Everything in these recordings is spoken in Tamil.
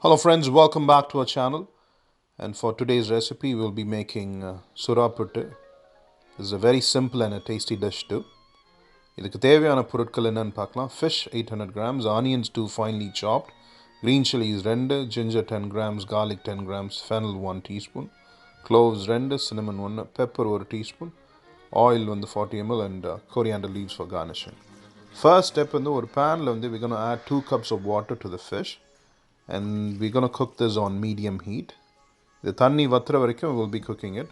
Hello friends, welcome back to our channel, and for today's recipe we'll be making Sura Puttu. This is a very simple and a tasty dish too. இதுக்கு தேவையான பொருட்கள் என்னன்னு பார்க்கலாம். Fish 800 grams, onions 2 finely chopped, green chillies 2, ginger 10 grams, garlic 10 grams, fennel 1 teaspoon, cloves 2, cinnamon 1, pepper 1 teaspoon, oil 40 ml and coriander leaves for garnishing. First step வந்து ஒரு panல வந்து we're going to add 2 cups of water to the fish. And we're going to cook this on medium heat. The தண்ணி வத்துற வரைக்கும் we'll be cooking it.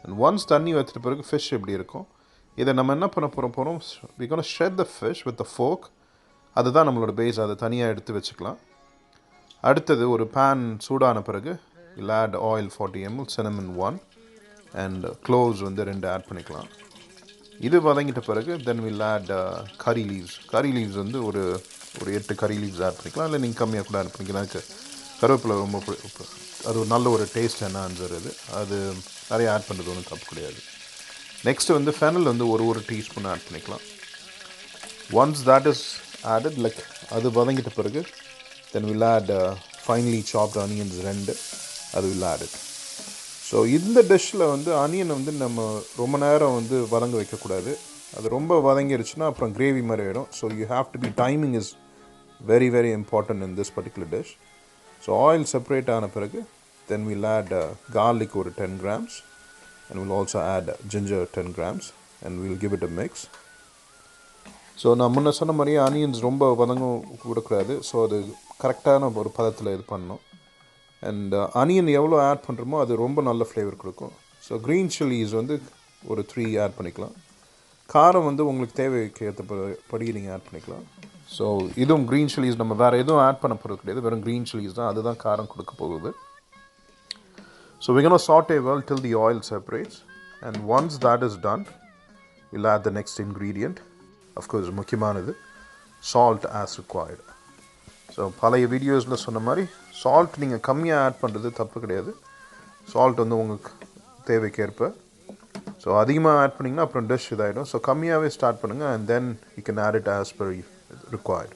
And once தண்ணி வத்திட்ட பிறகு fish எப்படி இருக்கும் இதை நம்ம என்ன பண்ண போகிறோம் we're going to shred the fish with the fork. அதுதான் நம்மளோட பேஸ். அதை தனியாக எடுத்து வச்சுக்கலாம். அடுத்தது ஒரு pan சூடான பிறகு we'll add oil 40 ml, cinnamon 1 and cloves வந்து 2 ஆட் பண்ணிக்கலாம். இது வதங்கிட்ட பிறகு then we'll add curry leaves. Curry leaves வந்து ஒரு 8 curry leaves ஆட் பண்ணிக்கலாம். இல்லை நீங்கள் கம்மியாக கூட ஆட் பண்ணிக்கலாம். கருவேப்பிலை ரொம்ப அது ஒரு நல்ல ஒரு டேஸ்ட் என்ஹான்சர் அது நிறைய ஆட் பண்ணுறது ஒன்றும் தப்பு கிடையாது. நெக்ஸ்ட்டு வந்து ஃபெனல் வந்து ஒரு டீஸ்பூன் ஆட் பண்ணிக்கலாம். ஒன்ஸ் தட் இஸ் ஆடட் அது வதங்கிட்ட பிறகு then will add finally chopped onions 2 அது வில் ஆடட். ஸோ இந்த டிஷ்ஷில் வந்து ஆனியன் வந்து நம்ம ரொம்ப நேரம் வந்து வதங்க வைக்கக்கூடாது. அது ரொம்ப வதங்கிடுச்சுன்னா அப்புறம் கிரேவி மாதிரி ஆகிடும். So you have to be timing is very very important in this particular dish. So oil separate ஆன பிறகு தென் வில் ஆட் garlic ஒரு 10 grams and we'll also add ginger 10 grams and we'll give it a mix. So நான் முன்ன சொன்ன மாதிரி ஆனியன்ஸ் ரொம்ப வதங்க விடக்கூடாது. ஸோ அது கரெக்டான ஒரு பதத்தில் இது பண்ணணும். அண்ட் ஆனியன் எவ்வளோ ஆட் பண்ணுறோமோ அது ரொம்ப நல்ல ஃப்ளேவர் கொடுக்கும். ஸோ க்ரீன் சில்லிஸ் வந்து ஒரு 3 ஆட் பண்ணிக்கலாம். காரம் வந்து உங்களுக்கு தேவைக்கு ஏற்றபடி நீங்கள் ஆட் பண்ணிக்கலாம். ஸோ இதுவும் க்ரீன் சில்லிஸ் நம்ம வேறு எதுவும் ஆட் பண்ண போகிறது கிடையாது. வெறும் க்ரீன் சில்லிஸ் தான், அதுதான் காரம் கொடுக்க போகுது. So we're going to saute well till the oil separates, and once that is done we'll add the next ingredient. Of course முக்கியமானது salt as required. ஸோ பழைய வீடியோஸில் சொன்ன மாதிரி சால்ட் நீங்கள் கம்மியாக ஆட் பண்ணுறது தப்பு கிடையாது. சால்ட் வந்து உங்களுக்கு தேவைக்கேற்ப. ஸோ அதிகமாக ஆட் பண்ணிங்கன்னா அப்புறம் டிஷ் இதாகிடும். ஸோ கம்மியாகவே ஸ்டார்ட் பண்ணுங்கள் and then you can add it as per required.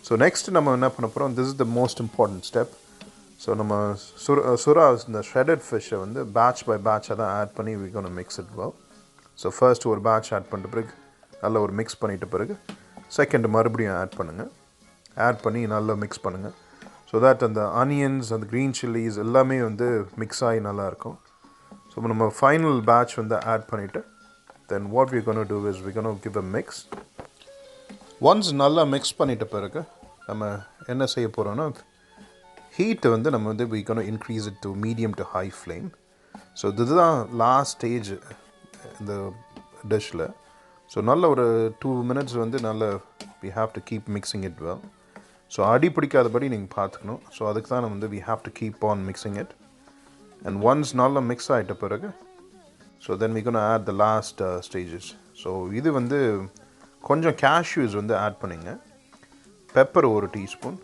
So next நம்ம என்ன பண்ண போகிறோம், this is the most important step. So நம்ம சுறா இந்த ஷ்ரெடட் ஃபிஷ்ஷை வந்து பேட்ச் பை பேட்சாக தான் ஆட் பண்ணி we're going to mix it well. So first ஒரு பேட்ச் ஆட் பண்ணிட்ட பிறகு நல்லா ஒரு மிக்ஸ் பண்ணிட்ட பிறகு செகண்ட் மறுபடியும் ஆட் பண்ணுங்கள். ஆட் பண்ணி நல்லா மிக்ஸ் பண்ணுங்கள். ஸோ தட் அந்த ஆனியன்ஸ் அந்த க்ரீன் சில்லிஸ் எல்லாமே வந்து மிக்ஸ் ஆகி நல்லாயிருக்கும். ஸோ நம்ம ஃபைனல் பேட்ச் வந்து ஆட் பண்ணிவிட்டு then what we're going to do is we're going to give a mix. Once நல்லா மிக்ஸ் பண்ணிட்ட பிறகு நம்ம என்ன செய்ய போகிறோன்னா ஹீட்டை வந்து நம்ம வந்து we're going to increase it to medium to high flame. So இதுதான் லாஸ்ட் ஸ்டேஜ் இந்த டிஷ்ஷில். ஸோ நல்ல ஒரு 2 minutes வந்து நல்ல we have to keep mixing it well. So அடி பிடிக்காதபடி நீங்கள் பார்த்துக்கணும். ஸோ அதுக்கு தான் வந்து we have to keep on mixing it. And once நல்லா மிக்ஸ் ஆகிட்ட பிறகு so then we're going to add the last stages. So இது வந்து கொஞ்சம் cashews வந்து ஆட் பண்ணிங்க, பெப்பர் ஒரு டீஸ்பூன்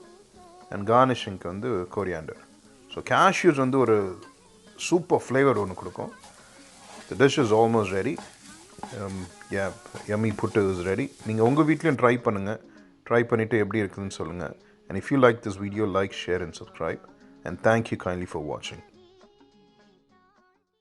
அண்ட் கார்னிஷிங்க்கு வந்து coriander. ஸோ cashews வந்து ஒரு சூப்பர் ஃப்ளேவர் ஒன்று கொடுக்கும். The dish is almost ready. Yummy puttu is ready. நீங்கள் உங்கள் வீட்லேயும் ட்ரை பண்ணுங்கள். ட்ரை பண்ணிவிட்டு எப்படி இருக்குதுன்னு சொல்லுங்கள். And if you like this video, like, share and subscribe. And thank you kindly for watching.